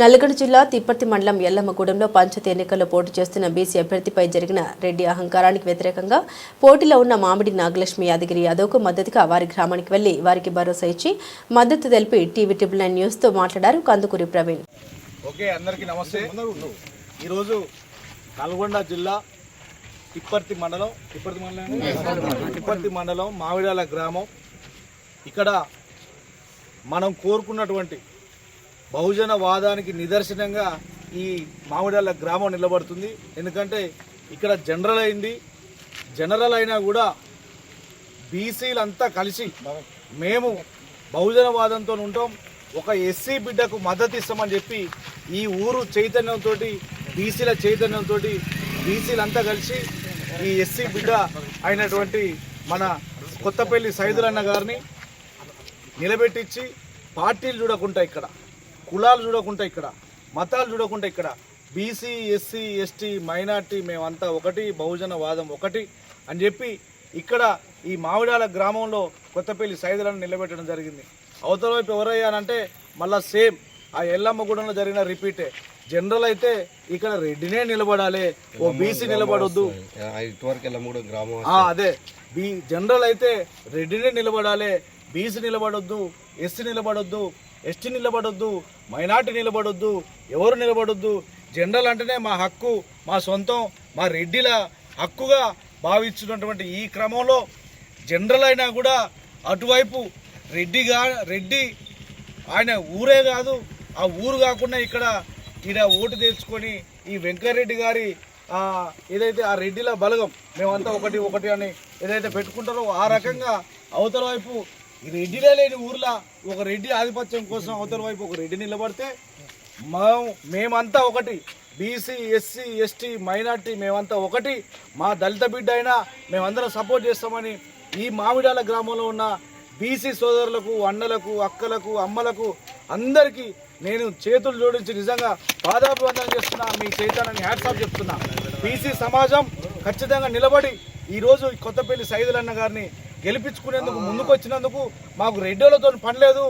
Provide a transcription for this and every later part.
నల్గొండ జిల్లా తిప్పర్తి మండలం ఎల్లమ్మగూడెంలో పంచాయతీ ఎన్నికల్లో పోటీ చేస్తున్న బీసీ అభ్యర్థిపై జరిగిన రెడ్డి అహంకారానికి వ్యతిరేకంగా పోటీలో ఉన్న మామిడి నాగలక్ష్మి యాదగిరి యాదవ్కు మద్దతుగా వారి గ్రామానికి వెళ్లి వారికి భరోసా ఇచ్చి మద్దతు తెలిపి టీవీ 9 న్యూస్తో మాట్లాడారు కందుకూరి ప్రవీణ్. అందరికీ నమస్తే. ఈరోజు నల్గొండ జిల్లా తిప్పర్తి మండలం మామిడాల గ్రామం. ఇక్కడ మనం కోరుకున్నటువంటి బహుజన వాదానికి నిదర్శనంగా ఈ మామిడాల గ్రామం నిలబడుతుంది. ఎందుకంటే ఇక్కడ జనరల్ అయినా కూడా బీసీలంతా కలిసి మేము బహుజన వాదంతో ఉంటాం, ఒక ఎస్సీ బిడ్డకు మద్దతు ఇస్తామని చెప్పి ఈ ఊరు చైతన్యంతో, బీసీల చైతన్యంతో బీసీలంతా కలిసి ఈ ఎస్సీ బిడ్డ అయినటువంటి మన కొత్తపల్లి సైదులన్న గారిని నిలబెట్టించి పార్టీలు చూడకుండా, ఇక్కడ కులాలు చూడకుండా, ఇక్కడ మతాలు చూడకుండా, ఇక్కడ బీసీ ఎస్సీ ఎస్టీ మైనార్టీ మేమంతా ఒకటి, బహుజన వాదం ఒకటి అని చెప్పి ఇక్కడ ఈ మామిడాల గ్రామంలో కొత్తపల్లి సైదులను నిలబెట్టడం జరిగింది. అవతల వైపు ఎవరయ్యానంటే మళ్ళా సేమ్ ఆ ఎల్లమ్మగూడెంలో జరిగిన రిపీటే. జనరల్ అయితే ఇక్కడ రెడ్డినే నిలబడాలి, ఓ బీసీ నిలబడొద్దు. అదే జనరల్ అయితే రెడ్డినే నిలబడాలి, బీసీ నిలబడొద్దు, ఎస్సీ నిలబడొద్దు, ఎస్టీ నిలబడొద్దు, మైనార్టీ నిలబడొద్దు, ఎవరు నిలబడొద్దు. జనరల్ అంటేనే మా హక్కు, మా సొంతం, మా రెడ్డిల హక్కుగా భావించినటువంటి ఈ క్రమంలో జనరల్ అయినా కూడా అటువైపు రెడ్డి ఆయన ఊరే కాదు, ఆ ఊరు కాకుండా ఇక్కడ ఓటు తెచ్చుకొని ఈ వెంకరెడ్డి గారి ఏదైతే ఆ రెడ్డిల బలగం మేమంతా ఒకటి అని ఏదైతే పెట్టుకుంటారో ఆ రకంగా అవతల వైపు ఈ రెడ్డిలే లేని ఊర్లో ఒక రెడ్డి ఆధిపత్యం కోసం అవతల వైపు ఒక రెడ్డి నిలబడితే మేమంతా ఒకటి, బీసీ ఎస్సీ ఎస్టీ మైనార్టీ మేమంతా ఒకటి, మా దళిత బిడ్డ అయినా మేమందరం సపోర్ట్ చేస్తామని ఈ మామిడాల గ్రామంలో ఉన్న బీసీ సోదరులకు, అన్నలకు, అక్కలకు, అమ్మలకు అందరికీ నేను చేతులు జోడించి నిజంగా పాదాభివందనం చేస్తున్నా. మీ చైతన్యాన్ని హ్యాట్సాప్ చెప్తున్నా. బీసీ సమాజం ఖచ్చితంగా నిలబడి ఈరోజు కొత్తపల్లి సైదులన్న గారిని గెలిపించుకునేందుకు ముందుకు వచ్చినందుకు మాకు రెడ్డిలతో పని లేదు.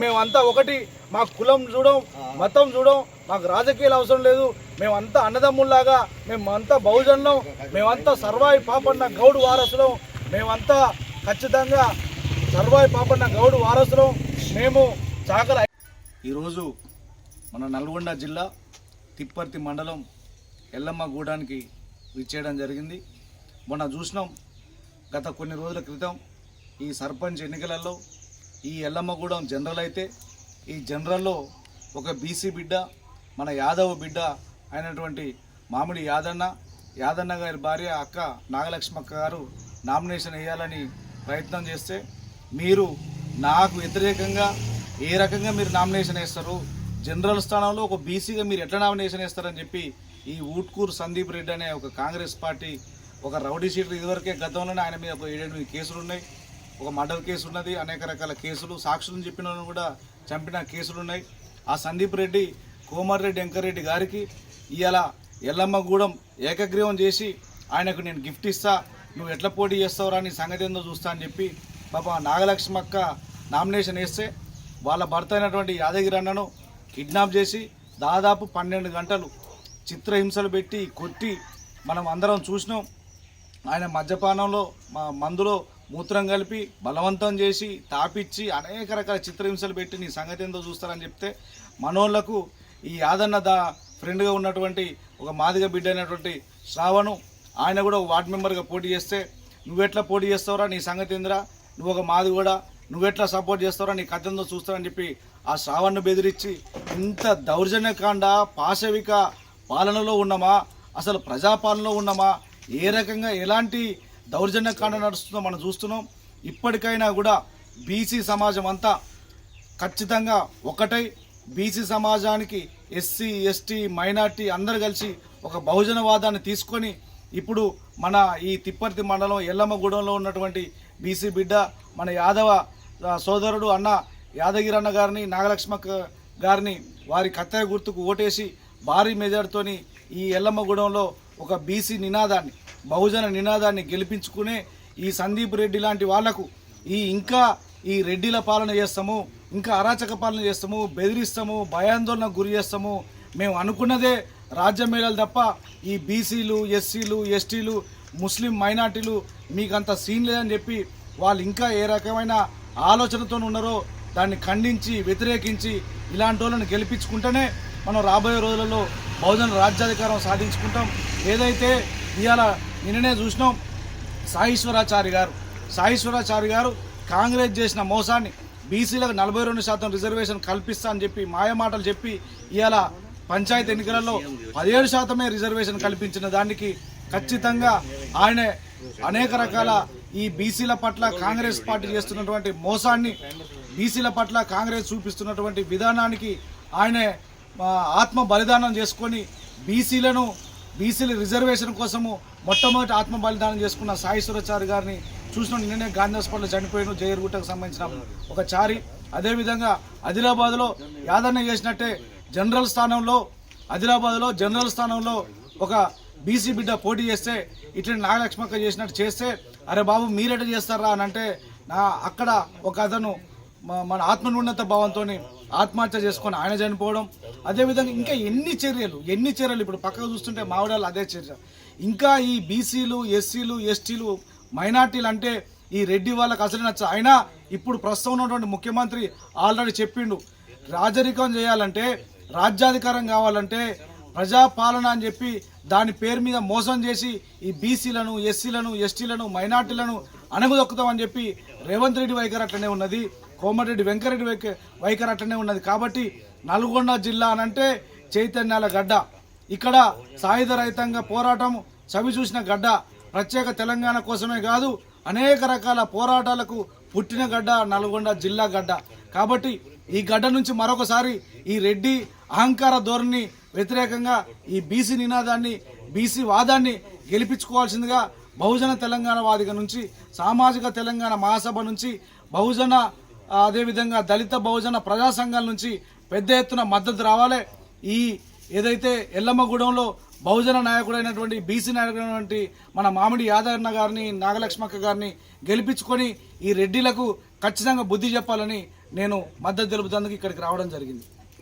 మేమంతా ఒకటి, మా కులం చూడం, మతం చూడం, మాకు రాజకీయాలు అవసరం లేదు. మేమంతా అన్నదమ్ముల్లాగా, మేమంతా బహుజనులం, మేమంతా సర్వాయి పాపన్న గౌడు వారసులం, మేమంతా ఖచ్చితంగా సర్వాయి పాపన్న గౌడు వారసులం, మేము చాకల. ఈరోజు మన నల్గొండ జిల్లా తిప్పర్తి మండలం ఎల్లమ్మగూడానికి విచ్చేయడం జరిగింది. మొన్న చూసినాం, గత కొన్ని రోజుల క్రితం ఈ సర్పంచ్ ఎన్నికలలో ఈ ఎల్లమ్మగూడెం జనరల్ అయితే ఈ జనరల్లో ఒక బీసీ బిడ్డ, మన యాదవ్ బిడ్డ అయినటువంటి మామిడి యాదన్న గారి భార్య అక్క నాగలక్ష్మక్క గారు నామినేషన్ వేయాలని ప్రయత్నం చేస్తే మీరు నాకు వ్యతిరేకంగా ఏ రకంగా మీరు నామినేషన్ వేస్తారు, జనరల్ స్థానంలో ఒక బీసీగా మీరు ఎట్లా నామినేషన్ వేస్తారని చెప్పి ఈ ఊట్కూరు సందీప్ రెడ్డి అనే ఒక కాంగ్రెస్ పార్టీ ఒక రౌడీ షీటర్, ఇదివరకే గతంలోనే ఆయన మీద ఒక 7-8 కేసులు ఉన్నాయి, ఒక మర్డర్ కేసు ఉన్నది, అనేక రకాల కేసులు, సాక్షులను చెప్పిన వాళ్ళని కూడా చంపిన కేసులు ఉన్నాయి. ఆ సందీప్ రెడ్డి కోమారెడ్డి వెంకరెడ్డి గారికి ఇవాళ ఎల్లమ్మగూడెం ఏకగ్రీవం చేసి ఆయనకు నేను గిఫ్ట్ ఇస్తా, నువ్వు ఎట్లా పోటీ చేస్తావురా నీ సంగతి ఏందో చూస్తా అని చెప్పి పాప నాగలక్ష్మక్క నామినేషన్ వేస్తే వాళ్ళ భర్త అయినటువంటి యాదగిరి అన్నను కిడ్నాప్ చేసి దాదాపు 12 గంటలు చిత్రహింసలు పెట్టి కొట్టి మనం అందరం చూసినాం. ఆయన మద్యపానంలో మందులో మూత్రం కలిపి బలవంతం చేసి తాపిచ్చి అనేక రకాల చిత్రహింసలు పెట్టి నీ సంగతి ఏందో చూస్తారని చెప్తే మనోళ్లకు ఈ యాదన్న ఫ్రెండ్గా ఉన్నటువంటి ఒక మాదిగ బిడ్డ అయినటువంటి శ్రావణు ఆయన కూడా ఒక వార్డు మెంబర్గా పోటీ చేస్తే నువ్వెట్లా పోటీ చేస్తావురా నీ సంగతి ఏందిరా, నువ్వు ఒక మాది కూడా నువ్వెట్లా సపోర్ట్ చేస్తావురా నీ కథ ఏందో చూస్తారని చెప్పి ఆ శ్రావణ్ను బెదిరించి ఇంత దౌర్జన్యకాండ పాశవిక పాలనలో ఉన్నామా, అసలు ప్రజాపాలనలో ఉన్నామా, ఏ రకంగా ఎలాంటి దౌర్జన్యకాండ నడుస్తుందో మనం చూస్తున్నాం. ఇప్పటికైనా కూడా బీసీ సమాజం అంతా ఖచ్చితంగా ఒకటై బీసీ సమాజానికి ఎస్సీ ఎస్టీ మైనార్టీ అందరు కలిసి ఒక బహుజనవాదాన్ని తీసుకొని ఇప్పుడు మన ఈ తిప్పర్తి మండలం ఎల్లమ్మగూడెంలో ఉన్నటువంటి బీసీ బిడ్డ మన యాదవ సోదరుడు అన్న యాదగిరి అన్న గారిని, నాగలక్ష్మక్క గారిని వారి కత్తెర గుర్తుకు ఓటేసి భారీ మెజార్టీతోని ఈ ఎల్లమ్మగూడెంలో ఒక బీసీ నినాదాన్ని, బహుజన నినాదాన్ని గెలిపించుకునే ఈ సందీప్ రెడ్డి లాంటి వాళ్లకు ఇంకా ఈ రెడ్డిల పాలన చేస్తాము, ఇంకా అరాచక పాలన చేస్తాము, బెదిరిస్తాము, భయాందోళనకు గురి చేస్తాము. మేము అనుకున్నదే రాజ్యమేళాలు తప్ప ఈ బీసీలు, ఎస్సీలు, ఎస్టీలు, ముస్లిం మైనార్టీలు మీకు అంత సీన్ లేదని చెప్పి వాళ్ళు ఇంకా ఏ రకమైన ఆలోచనతో ఉన్నారో దాన్ని ఖండించి వ్యతిరేకించి ఇలాంటి వాళ్ళని గెలిపించుకుంటేనే మనం రాబోయే రోజులలో బహుజన రాజ్యాధికారం సాధించుకుంటాం. ఏదైతే ఇవాళ నిన్ననే చూసినాం, సాయిశ్వరాచారి గారు కాంగ్రెస్ చేసిన మోసాన్ని బీసీలకు 42% రిజర్వేషన్ కల్పిస్తా అని చెప్పి మాయమాటలు చెప్పి ఇవాళ పంచాయతీ ఎన్నికలలో 17% రిజర్వేషన్ కల్పించిన దానికి ఖచ్చితంగా ఆయన అనేక రకాల ఈ బీసీల పట్ల కాంగ్రెస్ పార్టీ చేస్తున్నటువంటి మోసాన్ని, బీసీల పట్ల కాంగ్రెస్ చూపిస్తున్నటువంటి విధానానికి ఆయన ఆత్మ బలిదానం చేసుకొని బీసీల రిజర్వేషన్ కోసము మొట్టమొదటి ఆత్మ బలిదానం చేసుకున్న సాయిశ్వరాచారి గారిని చూసిన నిన్ననే గాంధీ హాస్పిటల్లో చనిపోయిన జైరుగుట్టకు సంబంధించిన ఒక చారి. అదేవిధంగా ఆదిలాబాద్లో యాదన్న చేసినట్టే ఆదిలాబాద్లో జనరల్ స్థానంలో ఒక బీసీ బిడ్డ పోటీ చేస్తే ఇట్లా నాగలక్ష్మక్క చేసినట్టు చేస్తే అరే బాబు మీరెట చేస్తారా అని అంటే అక్కడ ఒక అతను మన ఆత్మోన్నత భావంతో ఆత్మహత్య చేసుకొని ఆయన చనిపోవడం. అదేవిధంగా ఇంకా ఎన్ని చర్యలు ఇప్పుడు పక్కకు చూస్తుంటే మావిడాలు అదే చర్య. ఇంకా ఈ బీసీలు, ఎస్సీలు, ఎస్టీలు, మైనార్టీలు అంటే ఈ రెడ్డి వాళ్ళకి అసలు నచ్చ. అయినా ఇప్పుడు ప్రస్తుతం ఉన్నటువంటి ముఖ్యమంత్రి ఆల్రెడీ చెప్పిండు, రాజరికం చేయాలంటే, రాజ్యాధికారం కావాలంటే ప్రజాపాలన అని చెప్పి దాని పేరు మీద మోసం చేసి ఈ బీసీలను, ఎస్సీలను, ఎస్టీలను, మైనార్టీలను అణగదొక్కుతామని చెప్పి రేవంత్ రెడ్డి వైఖరి అట్లనే ఉన్నది, కోమటిరెడ్డి వెంకరెడ్డి వైఖరి అట్లనే ఉన్నది. కాబట్టి నల్గొండ జిల్లా అనంటే చైతన్యాల గడ్డ, ఇక్కడ సాయుధ రహితంగా పోరాటం చవి చూసిన గడ్డ, ప్రత్యేక తెలంగాణ కోసమే కాదు అనేక రకాల పోరాటాలకు పుట్టిన గడ్డ నల్గొండ జిల్లా గడ్డ. కాబట్టి ఈ గడ్డ నుంచి మరొకసారి ఈ రెడ్డి అహంకార ధోరణి వ్యతిరేకంగా ఈ బీసీ నినాదాన్ని, బీసీ వాదాన్ని గెలిపించుకోవాల్సిందిగా బహుజన తెలంగాణ వాదిగా నుంచి, సామాజిక తెలంగాణ మహాసభ నుంచి, బహుజన అదేవిధంగా దళిత బహుజన ప్రజా సంఘాల నుంచి పెద్ద ఎత్తున మద్దతు రావాలి. ఈ ఏదైతే ఎల్లమ్మగూడెంలో బహుజన నాయకుడైనటువంటి బీసీ నాయకుడైనటువంటి మన మామిడి యాదన్న గారిని, నాగలక్ష్మక్క గారిని గెలిపించుకొని ఈ రెడ్డిలకు ఖచ్చితంగా బుద్ధి చెప్పాలని నేను మద్దతు తెలుపుతందుకు ఇక్కడికి రావడం జరిగింది.